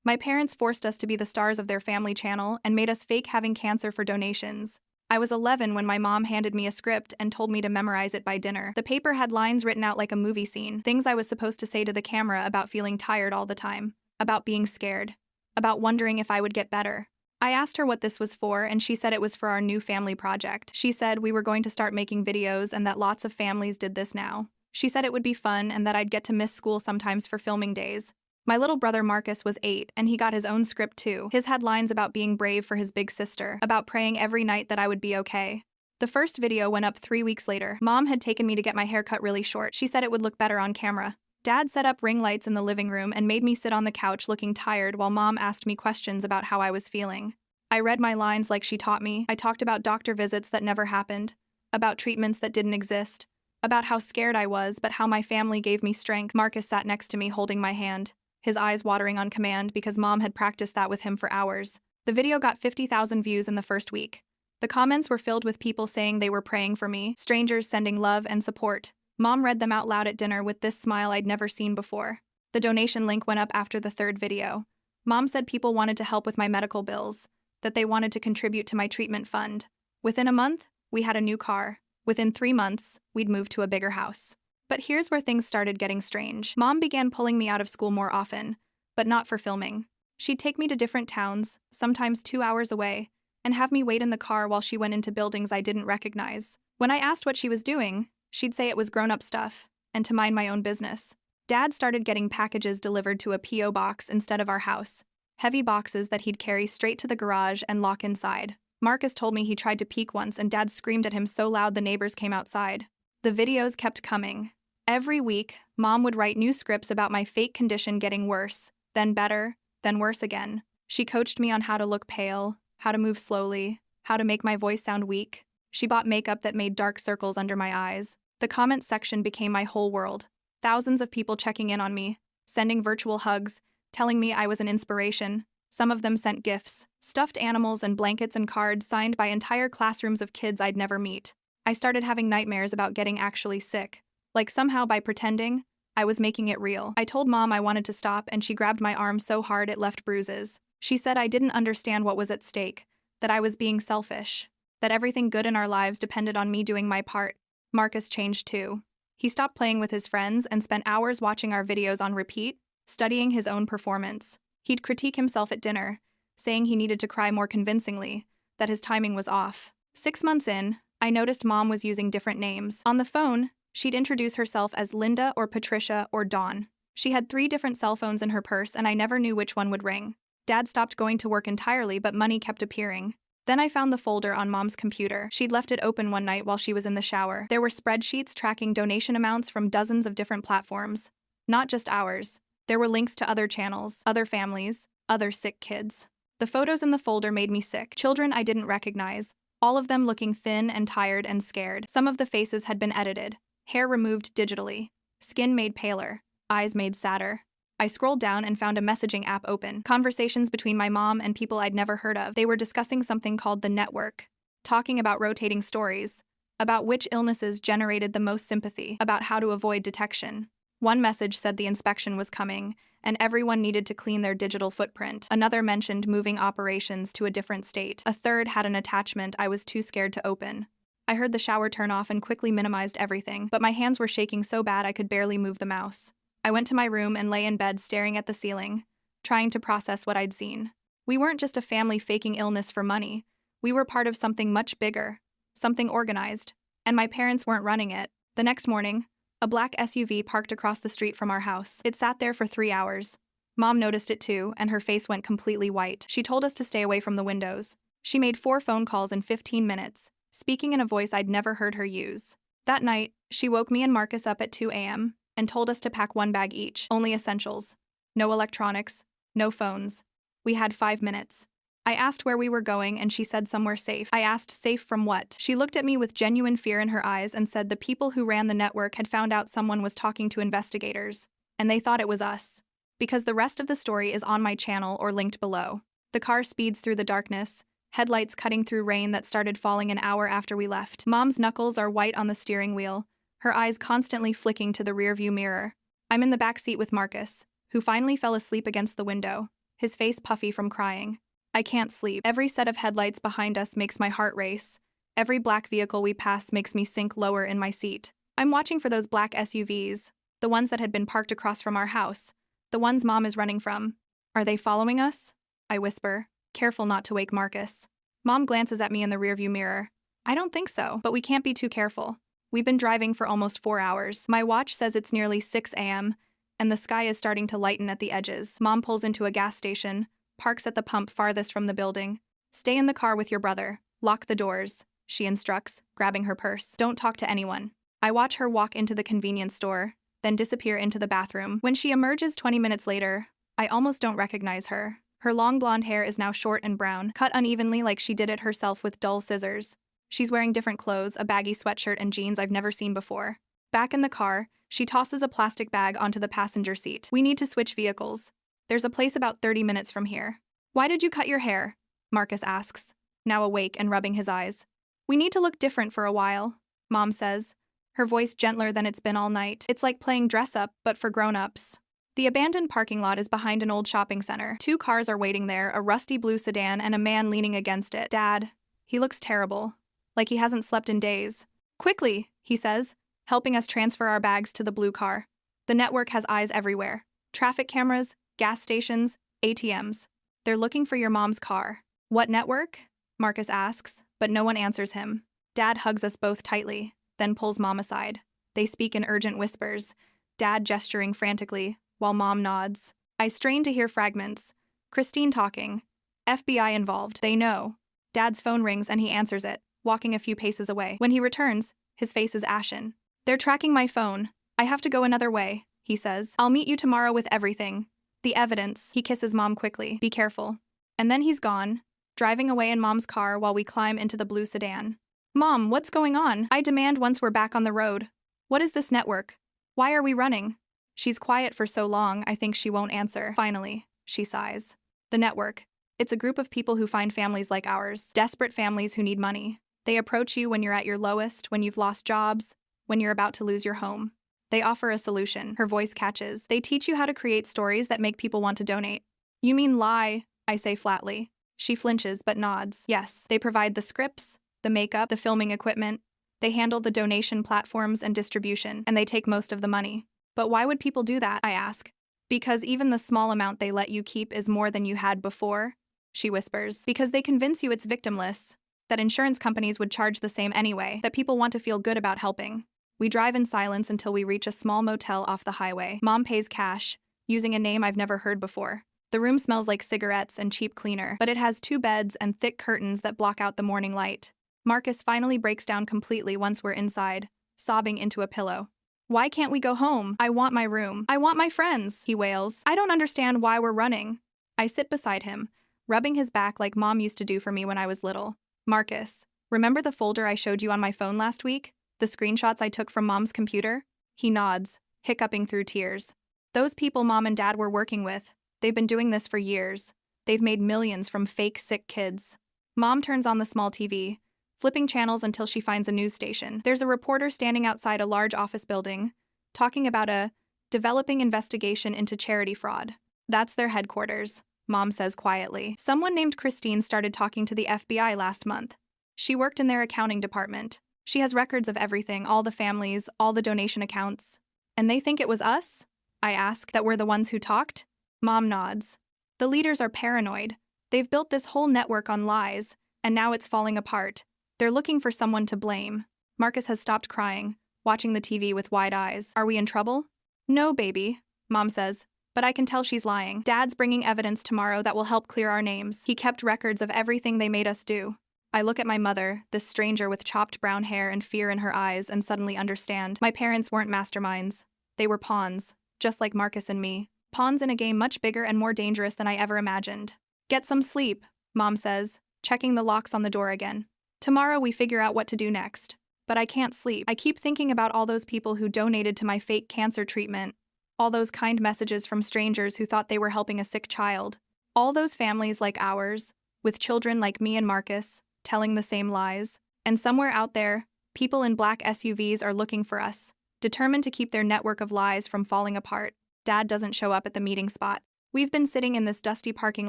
My parents forced us to be the stars of their family channel and made us fake having cancer for donations. I was 11 when my mom handed me a script and told me to memorize it by dinner. The paper had lines written out like a movie scene, things I was supposed to say to the camera about feeling tired all the time, about being scared, about wondering if I would get better. I asked her what this was for, and she said it was for our new family project. She said we were going to start making videos and that lots of families did this now. She said it would be fun and that I'd get to miss school sometimes for filming days. My little brother Marcus was 8, and he got his own script too. His had lines about being brave for his big sister, about praying every night that I would be okay. The first video went up 3 weeks later. Mom had taken me to get my hair cut really short. She said it would look better on camera. Dad set up ring lights in the living room and made me sit on the couch looking tired while Mom asked me questions about how I was feeling. I read my lines like she taught me. I talked about doctor visits that never happened, about treatments that didn't exist, about how scared I was but how my family gave me strength. Marcus sat next to me holding my hand, his eyes watering on command because Mom had practiced that with him for hours. The video got 50,000 views in the first week. The comments were filled with people saying they were praying for me, strangers sending love and support. Mom read them out loud at dinner with this smile I'd never seen before. The donation link went up after the third video. Mom said people wanted to help with my medical bills, that they wanted to contribute to my treatment fund. Within a month, we had a new car. Within 3 months, we'd moved to a bigger house. But here's where things started getting strange. Mom began pulling me out of school more often, but not for filming. She'd take me to different towns, sometimes 2 hours away, and have me wait in the car while she went into buildings I didn't recognize. When I asked what she was doing, she'd say it was grown-up stuff, and to mind my own business. Dad started getting packages delivered to a P.O. box instead of our house. Heavy boxes that he'd carry straight to the garage and lock inside. Marcus told me he tried to peek once and Dad screamed at him so loud the neighbors came outside. The videos kept coming. Every week, Mom would write new scripts about my fake condition getting worse, then better, then worse again. She coached me on how to look pale, how to move slowly, how to make my voice sound weak. She bought makeup that made dark circles under my eyes. The comment section became my whole world. Thousands of people checking in on me, sending virtual hugs, telling me I was an inspiration. Some of them sent gifts, stuffed animals and blankets and cards signed by entire classrooms of kids I'd never meet. I started having nightmares about getting actually sick. Like somehow by pretending, I was making it real. I told Mom I wanted to stop and she grabbed my arm so hard it left bruises. She said I didn't understand what was at stake, that I was being selfish, that everything good in our lives depended on me doing my part. Marcus changed too. He stopped playing with his friends and spent hours watching our videos on repeat, studying his own performance. He'd critique himself at dinner, saying he needed to cry more convincingly, that his timing was off. 6 months in, I noticed Mom was using different names. On the phone, she'd introduce herself as Linda or Patricia or Dawn. She had 3 different cell phones in her purse and I never knew which one would ring. Dad stopped going to work entirely but money kept appearing. Then I found the folder on Mom's computer. She'd left it open one night while she was in the shower. There were spreadsheets tracking donation amounts from dozens of different platforms. Not just ours. There were links to other channels, other families, other sick kids. The photos in the folder made me sick. Children I didn't recognize, all of them looking thin and tired and scared. Some of the faces had been edited, hair removed digitally, skin made paler, eyes made sadder. I scrolled down and found a messaging app open. Conversations between my mom and people I'd never heard of. They were discussing something called the network, talking about rotating stories, about which illnesses generated the most sympathy, about how to avoid detection. One message said the inspection was coming, and everyone needed to clean their digital footprint. Another mentioned moving operations to a different state. A third had an attachment I was too scared to open. I heard the shower turn off and quickly minimized everything, but my hands were shaking so bad I could barely move the mouse. I went to my room and lay in bed staring at the ceiling, trying to process what I'd seen. We weren't just a family faking illness for money. We were part of something much bigger, something organized, and my parents weren't running it. The next morning, a black SUV parked across the street from our house. It sat there for 3 hours. Mom noticed it too, and her face went completely white. She told us to stay away from the windows. She made 4 phone calls in 15 minutes, speaking in a voice I'd never heard her use. That night, she woke me and Marcus up at 2 a.m. and told us to pack 1 bag each, only essentials. No electronics, no phones. We had 5 minutes. I asked where we were going and she said somewhere safe. I asked safe from what? She looked at me with genuine fear in her eyes and said the people who ran the network had found out someone was talking to investigators, and they thought it was us. Because the rest of the story is on my channel or linked below. The car speeds through the darkness, headlights cutting through rain that started falling an hour after we left. Mom's knuckles are white on the steering wheel, her eyes constantly flicking to the rearview mirror. I'm in the back seat with Marcus, who finally fell asleep against the window. his face puffy from crying. I can't sleep. Every set of headlights behind us makes my heart race. Every black vehicle we pass makes me sink lower in my seat. I'm watching for those black SUVs, the ones that had been parked across from our house, the ones Mom is running from. Are they following us? I whisper, careful not to wake Marcus. Mom glances at me in the rearview mirror. I don't think so, but we can't be too careful. We've been driving for almost 4 hours. My watch says it's nearly 6 a.m., and the sky is starting to lighten at the edges. Mom pulls into a gas station, parks at the pump farthest from the building. Stay in the car with your brother. Lock the doors, she instructs, grabbing her purse. Don't talk to anyone. I watch her walk into the convenience store, then disappear into the bathroom. When she emerges 20 minutes later, I almost don't recognize her. Her long blonde hair is now short and brown, cut unevenly like she did it herself with dull scissors. She's wearing different clothes, a baggy sweatshirt and jeans I've never seen before. Back in the car, she tosses a plastic bag onto the passenger seat. We need to switch vehicles. There's a place about 30 minutes from here. Why did you cut your hair? Marcus asks, now awake and rubbing his eyes. We need to look different for a while, Mom says, her voice gentler than it's been all night. It's like playing dress-up, but for grown-ups. The abandoned parking lot is behind an old shopping center. 2 cars are waiting there, a rusty blue sedan and a man leaning against it. Dad. He looks terrible, like he hasn't slept in days. Quickly, he says, helping us transfer our bags to the blue car. The network has eyes everywhere. Traffic cameras, gas stations, ATMs. They're looking for your mom's car. What network? Marcus asks, but no one answers him. Dad hugs us both tightly, then pulls Mom aside. They speak in urgent whispers, Dad gesturing frantically, while Mom nods. I strain to hear fragments. Christine talking. FBI involved. They know. Dad's phone rings and he answers it, walking a few paces away. When he returns, his face is ashen. They're tracking my phone. I have to go another way, he says. I'll meet you tomorrow with everything. The evidence. He kisses Mom quickly. Be careful. And then he's gone, driving away in Mom's car while we climb into the blue sedan. Mom, what's going on? I demand once we're back on the road. What is this network? Why are we running? She's quiet for so long, I think she won't answer. Finally, she sighs. The network. It's a group of people who find families like ours, desperate families who need money. They approach you when you're at your lowest, when you've lost jobs, when you're about to lose your home. They offer a solution. Her voice catches. They teach you how to create stories that make people want to donate. You mean lie, I say flatly. She flinches but nods. Yes, they provide the scripts, the makeup, the filming equipment. They handle the donation platforms and distribution, and they take most of the money. But why would people do that, I ask? Because even the small amount they let you keep is more than you had before, she whispers. Because they convince you it's victimless, that insurance companies would charge the same anyway, that people want to feel good about helping. We drive in silence until we reach a small motel off the highway. Mom pays cash, using a name I've never heard before. The room smells like cigarettes and cheap cleaner, but it has 2 beds and thick curtains that block out the morning light. Marcus finally breaks down completely once we're inside, sobbing into a pillow. Why can't we go home? I want my room. I want my friends, he wails. I don't understand why we're running. I sit beside him, rubbing his back like Mom used to do for me when I was little. Marcus, remember the folder I showed you on my phone last week? The screenshots I took from Mom's computer? He nods, hiccuping through tears. Those people Mom and Dad were working with, they've been doing this for years. They've made millions from fake sick kids. Mom turns on the small TV, flipping channels until she finds a news station. There's a reporter standing outside a large office building, talking about a developing investigation into charity fraud. That's their headquarters, Mom says quietly. Someone named Christine started talking to the FBI last month. She worked in their accounting department. She has records of everything, all the families, all the donation accounts. And they think it was us? I ask, that we're the ones who talked? Mom nods. The leaders are paranoid. They've built this whole network on lies, and now it's falling apart. They're looking for someone to blame. Marcus has stopped crying, watching the TV with wide eyes. Are we in trouble? No, baby, Mom says, but I can tell she's lying. Dad's bringing evidence tomorrow that will help clear our names. He kept records of everything they made us do. I look at my mother, this stranger with chopped brown hair and fear in her eyes, and suddenly understand. My parents weren't masterminds. They were pawns, just like Marcus and me. Pawns in a game much bigger and more dangerous than I ever imagined. Get some sleep, Mom says, checking the locks on the door again. Tomorrow we figure out what to do next. But I can't sleep. I keep thinking about all those people who donated to my fake cancer treatment. All those kind messages from strangers who thought they were helping a sick child. All those families like ours, with children like me and Marcus, telling the same lies. And somewhere out there, people in black SUVs are looking for us, determined to keep their network of lies from falling apart. Dad doesn't show up at the meeting spot. We've been sitting in this dusty parking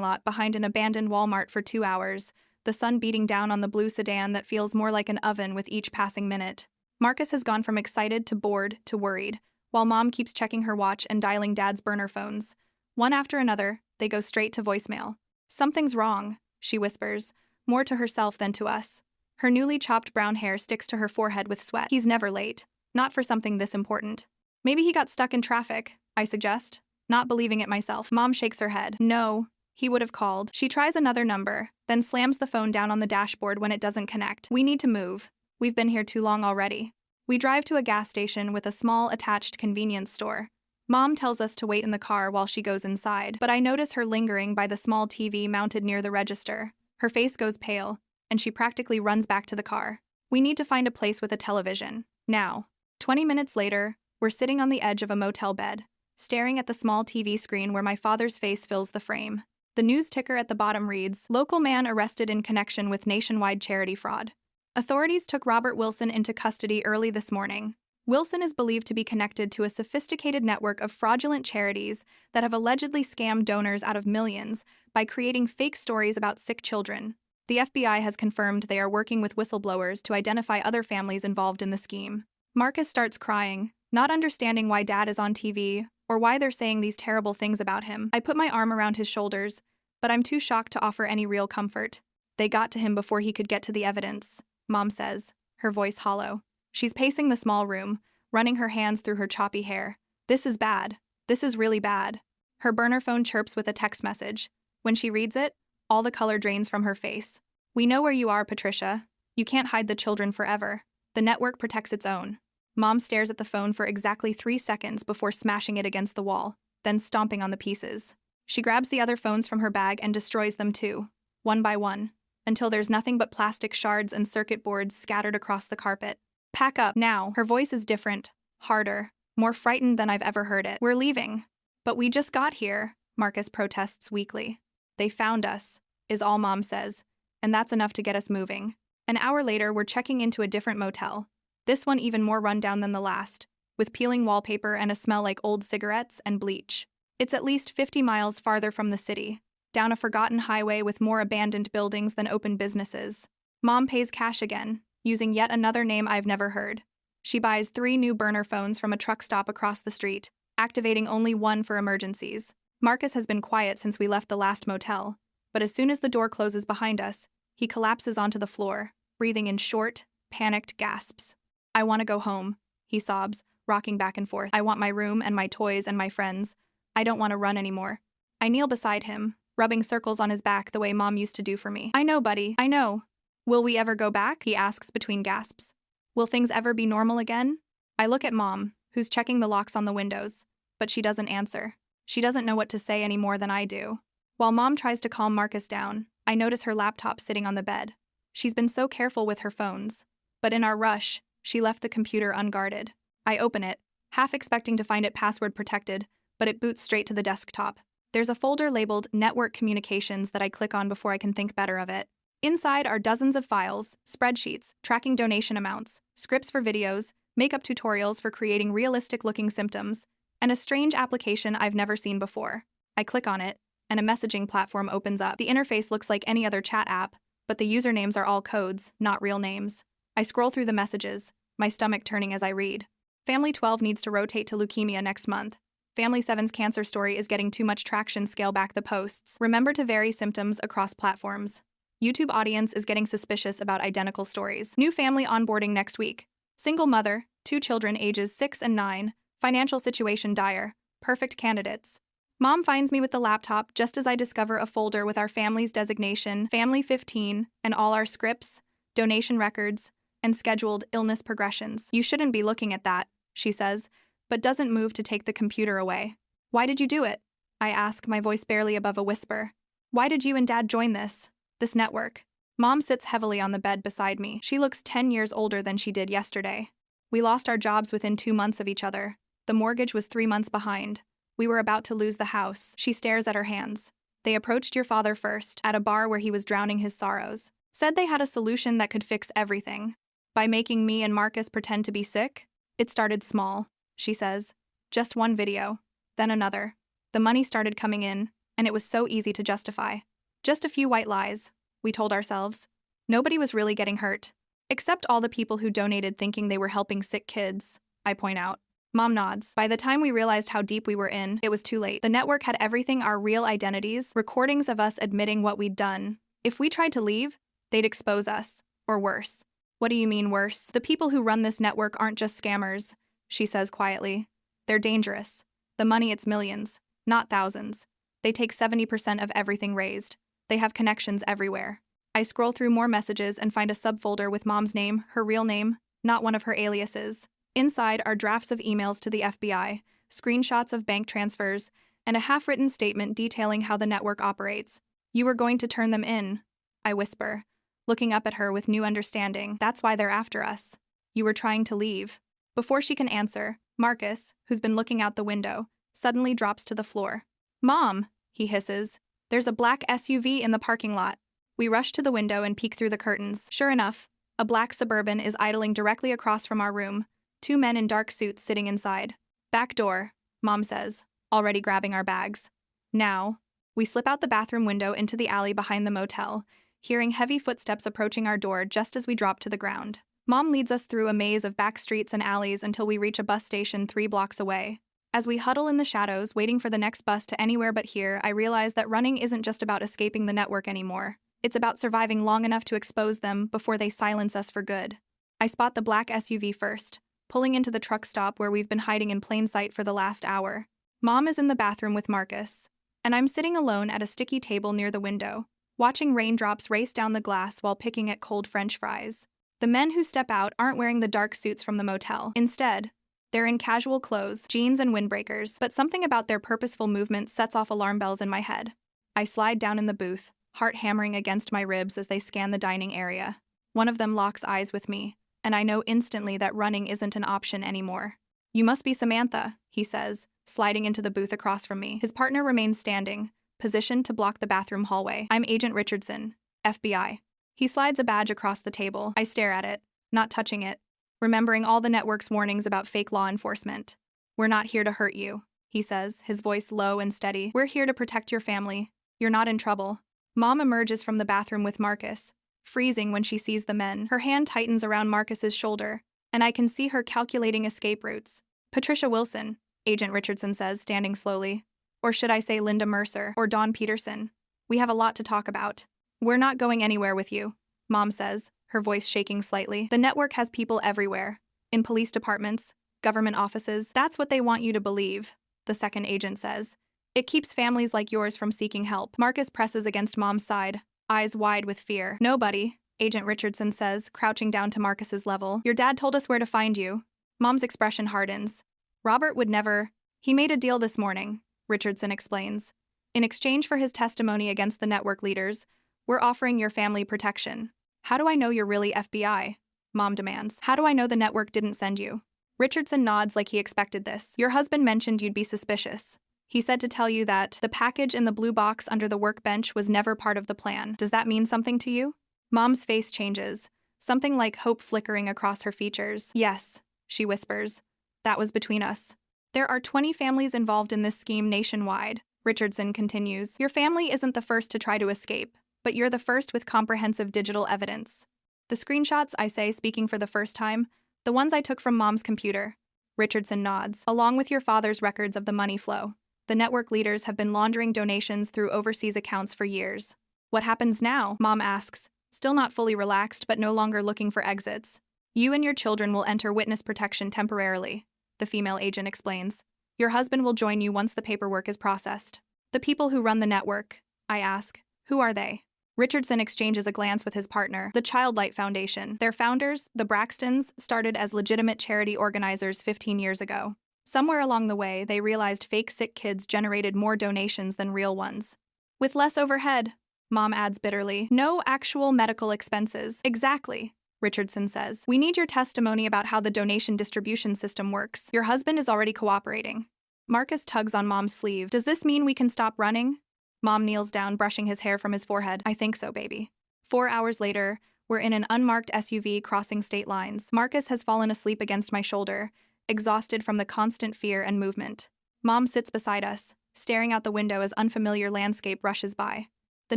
lot behind an abandoned Walmart for 2 hours, the sun beating down on the blue sedan that feels more like an oven with each passing minute. Marcus has gone from excited to bored to worried, while Mom keeps checking her watch and dialing Dad's burner phones. One after another, they go straight to voicemail. "Something's wrong," she whispers, more to herself than to us. Her newly chopped brown hair sticks to her forehead with sweat. He's never late. Not for something this important. Maybe he got stuck in traffic, I suggest, not believing it myself. Mom shakes her head. No, he would have called. She tries another number, then slams the phone down on the dashboard when it doesn't connect. We need to move. We've been here too long already. We drive to a gas station with a small attached convenience store. Mom tells us to wait in the car while she goes inside, but I notice her lingering by the small TV mounted near the register. Her face goes pale, and she practically runs back to the car. We need to find a place with a television. Now. 20 minutes later, we're sitting on the edge of a motel bed, staring at the small TV screen where my father's face fills the frame. The news ticker at the bottom reads, "Local man arrested in connection with nationwide charity fraud." Authorities took Robert Wilson into custody early this morning. Wilson is believed to be connected to a sophisticated network of fraudulent charities that have allegedly scammed donors out of millions by creating fake stories about sick children. The FBI has confirmed they are working with whistleblowers to identify other families involved in the scheme. Marcus starts crying, not understanding why Dad is on TV or why they're saying these terrible things about him. I put my arm around his shoulders, but I'm too shocked to offer any real comfort. They got to him before he could get to the evidence, Mom says, her voice hollow. She's pacing the small room, running her hands through her choppy hair. This is bad. This is really bad. Her burner phone chirps with a text message. When she reads it, all the color drains from her face. "We know where you are, Patricia. You can't hide the children forever. The network protects its own." Mom stares at the phone for exactly 3 seconds before smashing it against the wall, then stomping on the pieces. She grabs the other phones from her bag and destroys them too, one by one, until there's nothing but plastic shards and circuit boards scattered across the carpet. "Pack up, now." Her voice is different, harder, more frightened than I've ever heard it. "We're leaving." "But we just got here," Marcus protests weakly. "They found us," is all Mom says, and that's enough to get us moving. An hour later, we're checking into a different motel. This one even more rundown than the last, with peeling wallpaper and a smell like old cigarettes and bleach. It's at least 50 miles farther from the city, down a forgotten highway with more abandoned buildings than open businesses. Mom pays cash again, using yet another name I've never heard. She buys 3 new burner phones from a truck stop across the street, activating only one for emergencies. Marcus has been quiet since we left the last motel, but as soon as the door closes behind us, he collapses onto the floor, breathing in short, panicked gasps. "I want to go home," he sobs, rocking back and forth. "I want my room and my toys and my friends. I don't want to run anymore." I kneel beside him, rubbing circles on his back the way Mom used to do for me. "I know, buddy, I know." "Will we ever go back?" he asks between gasps. "Will things ever be normal again?" I look at Mom, who's checking the locks on the windows, but she doesn't answer. She doesn't know what to say any more than I do. While Mom tries to calm Marcus down, I notice her laptop sitting on the bed. She's been so careful with her phones, but in our rush, she left the computer unguarded. I open it, half expecting to find it password protected, but it boots straight to the desktop. There's a folder labeled Network Communications that I click on before I can think better of it. Inside are dozens of files, spreadsheets, tracking donation amounts, scripts for videos, makeup tutorials for creating realistic-looking symptoms, and a strange application I've never seen before. I click on it, and a messaging platform opens up. The interface looks like any other chat app, but the usernames are all codes, not real names. I scroll through the messages, my stomach turning as I read. Family 12 needs to rotate to leukemia next month. Family 7's cancer story is getting too much traction, scale back the posts. Remember to vary symptoms across platforms. YouTube audience is getting suspicious about identical stories. New family onboarding next week. Single mother, 2 children ages 6 and 9, financial situation dire, perfect candidates. Mom finds me with the laptop just as I discover a folder with our family's designation, Family 15, and all our scripts, donation records, and scheduled illness progressions. "You shouldn't be looking at that," she says, but doesn't move to take the computer away. "Why did you do it?" I ask, my voice barely above a whisper. "Why did you and Dad join this network?" Mom sits heavily on the bed beside me. She looks 10 years older than she did yesterday. "We lost our jobs within 2 months of each other. The mortgage was 3 months behind. We were about to lose the house." She stares at her hands. "They approached your father first, at a bar where he was drowning his sorrows. Said they had a solution that could fix everything. By making me and Marcus pretend to be sick? It started small," she says. "Just one video. Then another. The money started coming in, and it was so easy to justify. Just a few white lies, we told ourselves. Nobody was really getting hurt. Except all the people who donated thinking they were helping sick kids, I point out. Mom nods. By the time we realized how deep we were in, it was too late. The network had everything: our real identities, recordings of us admitting what we'd done. If we tried to leave, they'd expose us. Or worse. What do you mean worse? The people who run this network aren't just scammers, she says quietly. They're dangerous. The money, it's millions, not thousands. They take 70% of everything raised. They have connections everywhere. I scroll through more messages and find a subfolder with Mom's name, her real name, not one of her aliases. Inside are drafts of emails to the FBI, screenshots of bank transfers, and a half-written statement detailing how the network operates. You were going to turn them in, I whisper, looking up at her with new understanding. That's why they're after us. You were trying to leave. Before she can answer, Marcus, who's been looking out the window, suddenly drops to the floor. Mom, he hisses. There's a black SUV in the parking lot. We rush to the window and peek through the curtains. Sure enough, a black Suburban is idling directly across from our room, 2 men in dark suits sitting inside. Back door, Mom says, already grabbing our bags. Now, we slip out the bathroom window into the alley behind the motel, hearing heavy footsteps approaching our door just as we drop to the ground. Mom leads us through a maze of back streets and alleys until we reach a bus station 3 blocks away. As we huddle in the shadows, waiting for the next bus to anywhere but here, I realize that running isn't just about escaping the network anymore. It's about surviving long enough to expose them before they silence us for good. I spot the black SUV first, pulling into the truck stop where we've been hiding in plain sight for the last hour. Mom is in the bathroom with Marcus, and I'm sitting alone at a sticky table near the window, watching raindrops race down the glass while picking at cold French fries. The men who step out aren't wearing the dark suits from the motel. Instead, they're in casual clothes, jeans and windbreakers, but something about their purposeful movement sets off alarm bells in my head. I slide down in the booth, heart hammering against my ribs as they scan the dining area. One of them locks eyes with me, and I know instantly that running isn't an option anymore. You must be Samantha, he says, sliding into the booth across from me. His partner remains standing, positioned to block the bathroom hallway. I'm Agent Richardson, FBI. He slides a badge across the table. I stare at it, not touching it, remembering all the network's warnings about fake law enforcement. We're not here to hurt you, he says, his voice low and steady. We're here to protect your family. You're not in trouble. Mom emerges from the bathroom with Marcus, freezing when she sees the men. Her hand tightens around Marcus's shoulder, and I can see her calculating escape routes. Patricia Wilson, Agent Richardson says, standing slowly. Or should I say Linda Mercer or Dawn Peterson? We have a lot to talk about. We're not going anywhere with you, Mom says, her voice shaking slightly. The network has people everywhere. In police departments, government offices. That's what they want you to believe, the second agent says. It keeps families like yours from seeking help. Marcus presses against Mom's side, eyes wide with fear. Nobody, Agent Richardson says, crouching down to Marcus's level. Your dad told us where to find you. Mom's expression hardens. Robert would never. He made a deal this morning, Richardson explains. In exchange for his testimony against the network leaders, we're offering your family protection. How do I know you're really FBI? Mom demands. How do I know the network didn't send you? Richardson nods like he expected this. Your husband mentioned you'd be suspicious. He said to tell you that the package in the blue box under the workbench was never part of the plan. Does that mean something to you? Mom's face changes, something like hope flickering across her features. Yes, she whispers. That was between us. There are 20 families involved in this scheme nationwide, Richardson continues. Your family isn't the first to try to escape, but you're the first with comprehensive digital evidence. The screenshots, I say, speaking for the first time, the ones I took from Mom's computer. Richardson nods. Along with your father's records of the money flow. The network leaders have been laundering donations through overseas accounts for years. What happens now? Mom asks, still not fully relaxed but no longer looking for exits. You and your children will enter witness protection temporarily, the female agent explains. Your husband will join you once the paperwork is processed. The people who run the network, I ask, who are they? Richardson exchanges a glance with his partner, the Childlight Foundation. Their founders, the Braxtons, started as legitimate charity organizers 15 years ago. Somewhere along the way, they realized fake sick kids generated more donations than real ones. With less overhead, Mom adds bitterly. No actual medical expenses. Exactly, Richardson says. We need your testimony about how the donation distribution system works. Your husband is already cooperating. Marcus tugs on Mom's sleeve. Does this mean we can stop running? Mom kneels down, brushing his hair from his forehead. I think so, baby. 4 hours later, we're in an unmarked SUV crossing state lines. Marcus has fallen asleep against my shoulder, exhausted from the constant fear and movement. Mom sits beside us, staring out the window as unfamiliar landscape rushes by. The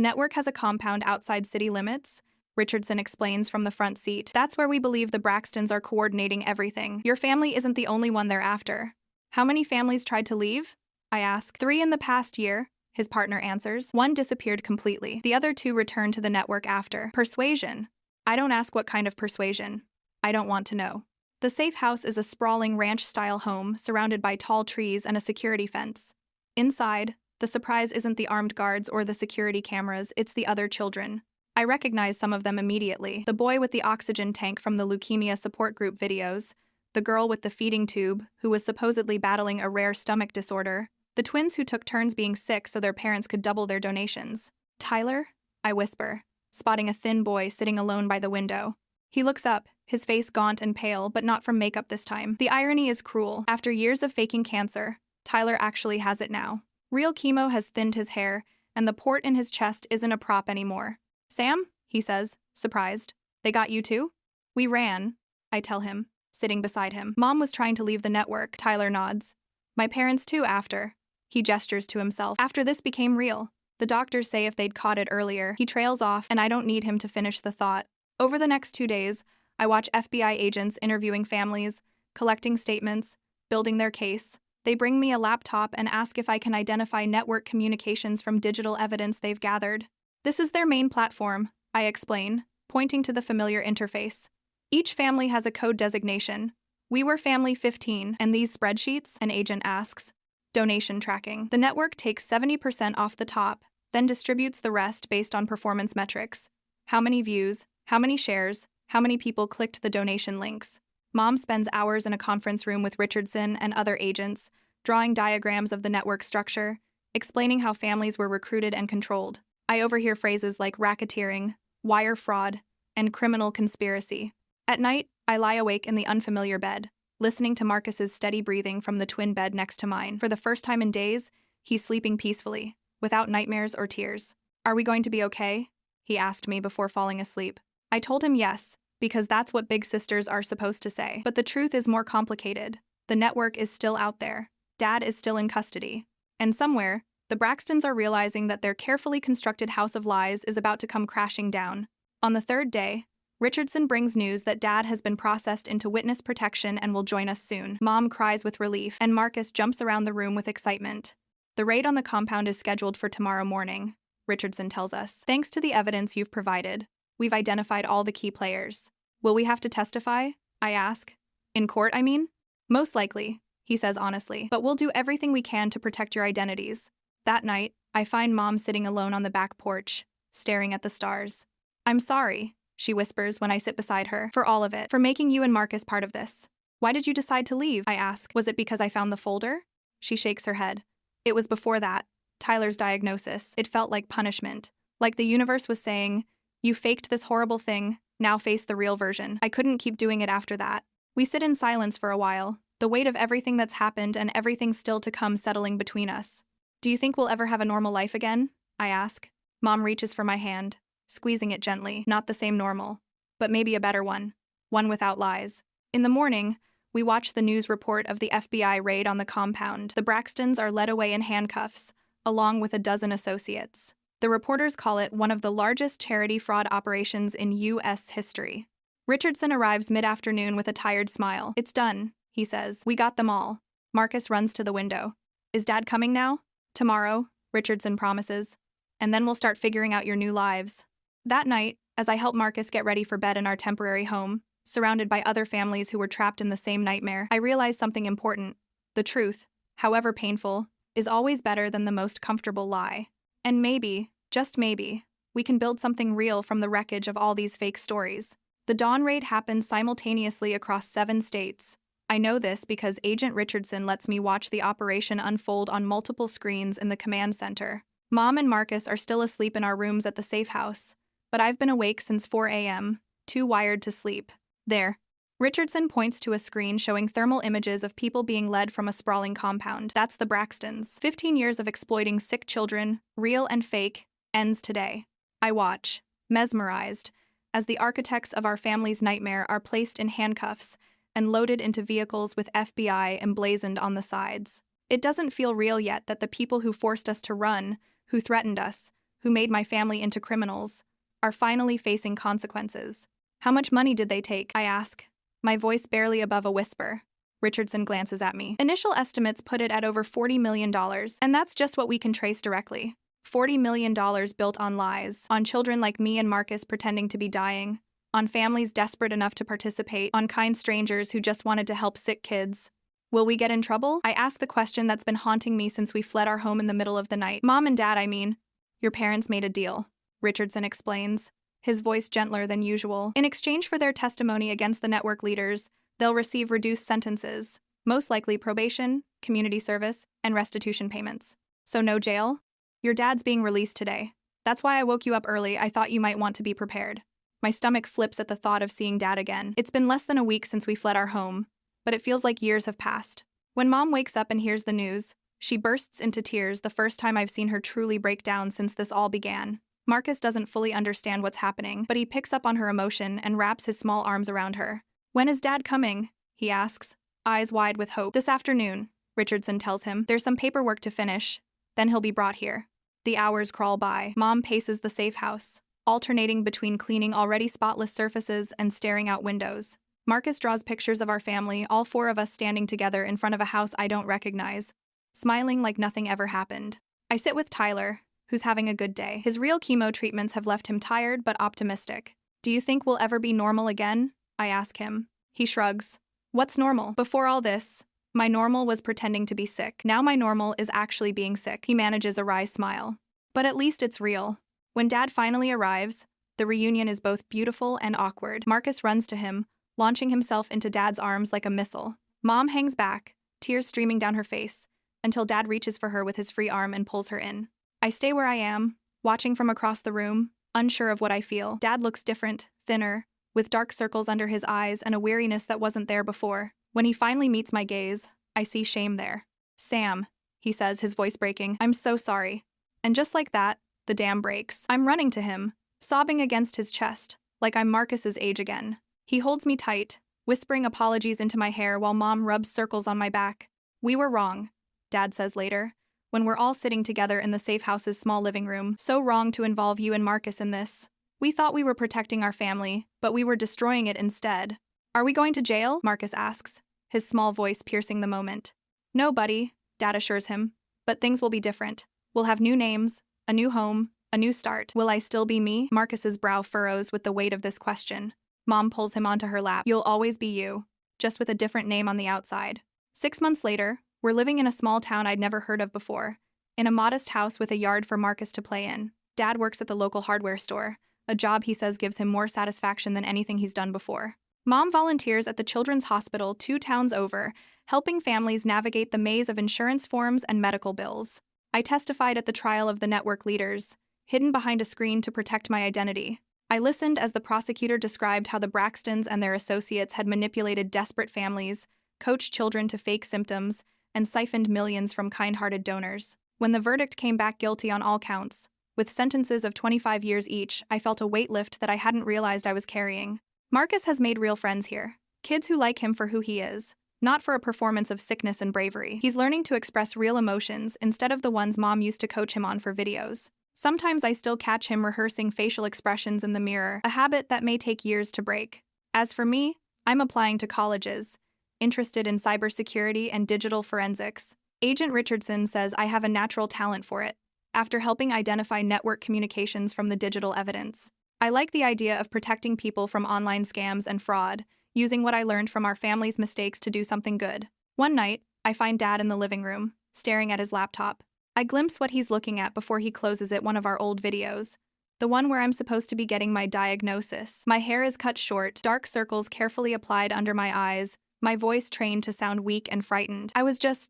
network has a compound outside city limits, Richardson explains from the front seat. That's where we believe the Braxtons are coordinating everything. Your family isn't the only one they're after. How many families tried to leave? I ask. 3 in the past year, his partner answers. 1 disappeared completely. The other 2 returned to the network after. Persuasion. I don't ask what kind of persuasion. I don't want to know. The safe house is a sprawling ranch-style home surrounded by tall trees and a security fence. Inside, the surprise isn't the armed guards or the security cameras, it's the other children. I recognize some of them immediately. The boy with the oxygen tank from the leukemia support group videos, the girl with the feeding tube, who was supposedly battling a rare stomach disorder, the twins who took turns being sick so their parents could double their donations. Tyler? I whisper, spotting a thin boy sitting alone by the window. He looks up, his face gaunt and pale, but not from makeup this time. The irony is cruel. After years of faking cancer, Tyler actually has it now. Real chemo has thinned his hair, and the port in his chest isn't a prop anymore. Sam? He says, surprised. They got you too? We ran, I tell him, sitting beside him. Mom was trying to leave the network, Tyler nods. My parents too after. He gestures to himself. After this became real. The doctors say if they'd caught it earlier. He trails off, and I don't need him to finish the thought. Over the next 2 days, I watch FBI agents interviewing families, collecting statements, building their case. They bring me a laptop and ask if I can identify network communications from digital evidence they've gathered. This is their main platform, I explain, pointing to the familiar interface. Each family has a code designation. We were family 15, and these spreadsheets, an agent asks. Donation tracking. The network takes 70% off the top, then distributes the rest based on performance metrics. How many views, how many shares, how many people clicked the donation links. Mom spends hours in a conference room with Richardson and other agents, drawing diagrams of the network structure, explaining how families were recruited and controlled. I overhear phrases like racketeering, wire fraud, and criminal conspiracy. At night, I lie awake in the unfamiliar bed, listening to Marcus's steady breathing from the twin bed next to mine. For the first time in days, he's sleeping peacefully, without nightmares or tears. Are we going to be okay? He asked me before falling asleep. I told him yes, because that's what big sisters are supposed to say. But the truth is more complicated. The network is still out there. Dad is still in custody. And somewhere, the Braxtons are realizing that their carefully constructed house of lies is about to come crashing down. On the 3rd day, Richardson brings news that Dad has been processed into witness protection and will join us soon. Mom cries with relief, and Marcus jumps around the room with excitement. The raid on the compound is scheduled for tomorrow morning, Richardson tells us. Thanks to the evidence you've provided, we've identified all the key players. Will we have to testify? I ask. In court, I mean? Most likely, he says honestly, but we'll do everything we can to protect your identities. That night, I find Mom sitting alone on the back porch, staring at the stars. I'm sorry, she whispers when I sit beside her, for all of it, for making you and Marcus part of this. Why did you decide to leave? I ask. Was it because I found the folder? She shakes her head. It was before that. Tyler's diagnosis. It felt like punishment. Like the universe was saying, you faked this horrible thing, now face the real version. I couldn't keep doing it after that. We sit in silence for a while, the weight of everything that's happened and everything still to come settling between us. Do you think we'll ever have a normal life again? I ask. Mom reaches for my hand, squeezing it gently. Not the same normal, but maybe a better one. One without lies. In the morning, we watch the news report of the FBI raid on the compound. The Braxtons are led away in handcuffs, along with a dozen associates. The reporters call it one of the largest charity fraud operations in U.S. history. Richardson arrives mid-afternoon with a tired smile. It's done, he says. We got them all. Marcus runs to the window. Is Dad coming now? Tomorrow, Richardson promises. And then we'll start figuring out your new lives. That night, as I help Marcus get ready for bed in our temporary home, surrounded by other families who were trapped in the same nightmare, I realize something important. The truth, however painful, is always better than the most comfortable lie. And maybe, just maybe, we can build something real from the wreckage of all these fake stories. The Dawn raid happened simultaneously across 7 states. I know this because Agent Richardson lets me watch the operation unfold on multiple screens in the command center. Mom and Marcus are still asleep in our rooms at the safe house, but I've been awake since 4 a.m., too wired to sleep. There. Richardson points to a screen showing thermal images of people being led from a sprawling compound. That's the Braxtons. 15 years of exploiting sick children, real and fake, ends today. I watch, mesmerized, as the architects of our family's nightmare are placed in handcuffs and loaded into vehicles with FBI emblazoned on the sides. It doesn't feel real yet that the people who forced us to run, who threatened us, who made my family into criminals, are finally facing consequences. How much money did they take? I ask, my voice barely above a whisper. Richardson glances at me. Initial estimates put it at over $40 million, and that's just what we can trace directly. $40 million built on lies, on children like me and Marcus pretending to be dying, on families desperate enough to participate, on kind strangers who just wanted to help sick kids. Will we get in trouble? I ask the question that's been haunting me since we fled our home in the middle of the night. Mom and Dad, I mean. Your parents made a deal, Richardson explains, his voice gentler than usual. In exchange for their testimony against the network leaders, they'll receive reduced sentences, most likely probation, community service, and restitution payments. So no jail? Your dad's being released today. That's why I woke you up early. I thought you might want to be prepared. My stomach flips at the thought of seeing Dad again. It's been less than a week since we fled our home, but it feels like years have passed. When Mom wakes up and hears the news, she bursts into tears, the first time I've seen her truly break down since this all began. Marcus doesn't fully understand what's happening, but he picks up on her emotion and wraps his small arms around her. When is Dad coming? He asks, eyes wide with hope. This afternoon, Richardson tells him. There's some paperwork to finish, then he'll be brought here. The hours crawl by. Mom paces the safe house, alternating between cleaning already spotless surfaces and staring out windows. Marcus draws pictures of our family, all four of us standing together in front of a house I don't recognize, smiling like nothing ever happened. I sit with Tyler, who's having a good day. His real chemo treatments have left him tired but optimistic. Do you think we'll ever be normal again? I ask him. He shrugs. What's normal? Before all this, my normal was pretending to be sick. Now my normal is actually being sick. He manages a wry smile. But at least it's real. When Dad finally arrives, the reunion is both beautiful and awkward. Marcus runs to him, launching himself into Dad's arms like a missile. Mom hangs back, tears streaming down her face, until Dad reaches for her with his free arm and pulls her in. I stay where I am, watching from across the room, unsure of what I feel. Dad looks different, thinner, with dark circles under his eyes and a weariness that wasn't there before. When he finally meets my gaze, I see shame there. Sam, he says, his voice breaking, I'm so sorry. And just like that, the dam breaks. I'm running to him, sobbing against his chest, like I'm Marcus's age again. He holds me tight, whispering apologies into my hair while Mom rubs circles on my back. We were wrong, Dad says later, when we're all sitting together in the safe house's small living room. So wrong to involve you and Marcus in this. We thought we were protecting our family, but we were destroying it instead. Are we going to jail? Marcus asks, his small voice piercing the moment. No, buddy, Dad assures him, but things will be different. We'll have new names, a new home, a new start. Will I still be me? Marcus's brow furrows with the weight of this question. Mom pulls him onto her lap. You'll always be you, just with a different name on the outside. 6 months later, we're living in a small town I'd never heard of before, in a modest house with a yard for Marcus to play in. Dad works at the local hardware store, a job he says gives him more satisfaction than anything he's done before. Mom volunteers at the Children's Hospital 2 towns over, helping families navigate the maze of insurance forms and medical bills. I testified at the trial of the network leaders, hidden behind a screen to protect my identity. I listened as the prosecutor described how the Braxtons and their associates had manipulated desperate families, coached children to fake symptoms, and siphoned millions from kind-hearted donors. When the verdict came back guilty on all counts, with sentences of 25 years each, I felt a weight lift that I hadn't realized I was carrying. Marcus has made real friends here, kids who like him for who he is, not for a performance of sickness and bravery. He's learning to express real emotions instead of the ones Mom used to coach him on for videos. Sometimes I still catch him rehearsing facial expressions in the mirror, a habit that may take years to break. As for me, I'm applying to colleges, interested in cybersecurity and digital forensics. Agent Richardson says I have a natural talent for it, after helping identify network communications from the digital evidence. I like the idea of protecting people from online scams and fraud, using what I learned from our family's mistakes to do something good. One night, I find Dad in the living room, staring at his laptop. I glimpse what he's looking at before he closes it, one of our old videos. The one where I'm supposed to be getting my diagnosis. My hair is cut short, dark circles carefully applied under my eyes, my voice trained to sound weak and frightened.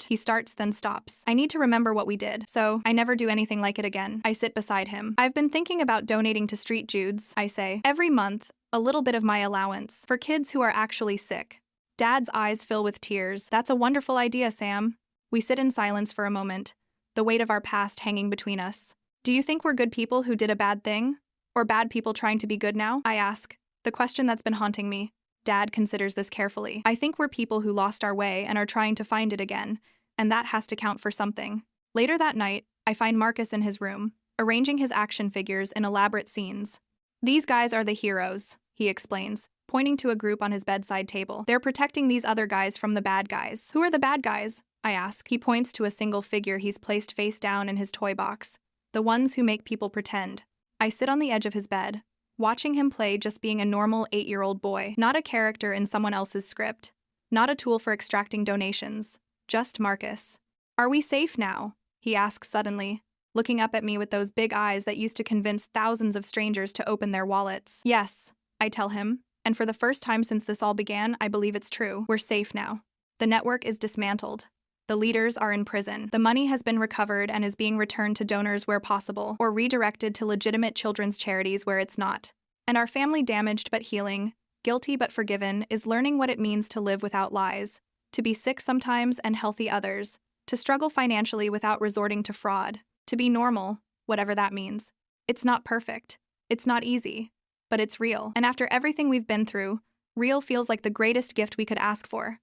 He starts, then stops. I need to remember what we did, so I never do anything like it again. I sit beside him. I've been thinking about donating to Street Jude's, I say. Every month, a little bit of my allowance, for kids who are actually sick. Dad's eyes fill with tears. That's a wonderful idea, Sam. We sit in silence for a moment, the weight of our past hanging between us. Do you think we're good people who did a bad thing? Or bad people trying to be good now? I ask, the question that's been haunting me. Dad considers this carefully. I think we're people who lost our way and are trying to find it again, and that has to count for something. Later that night, I find Marcus in his room, arranging his action figures in elaborate scenes. These guys are the heroes, he explains, pointing to a group on his bedside table. They're protecting these other guys from the bad guys. Who are the bad guys? I ask. He points to a single figure he's placed face down in his toy box. The ones who make people pretend. I sit on the edge of his bed, watching him play, just being a normal 8-year-old boy, not a character in someone else's script, not a tool for extracting donations, just Marcus. Are we safe now? He asks suddenly, looking up at me with those big eyes that used to convince thousands of strangers to open their wallets. Yes, I tell him, and for the first time since this all began, I believe it's true. We're safe now. The network is dismantled. The leaders are in prison. The money has been recovered and is being returned to donors where possible, or redirected to legitimate children's charities where it's not. And our family, damaged but healing, guilty but forgiven, is learning what it means to live without lies, to be sick sometimes and healthy others, to struggle financially without resorting to fraud, to be normal, whatever that means. It's not perfect. It's not easy. But it's real. And after everything we've been through, real feels like the greatest gift we could ask for.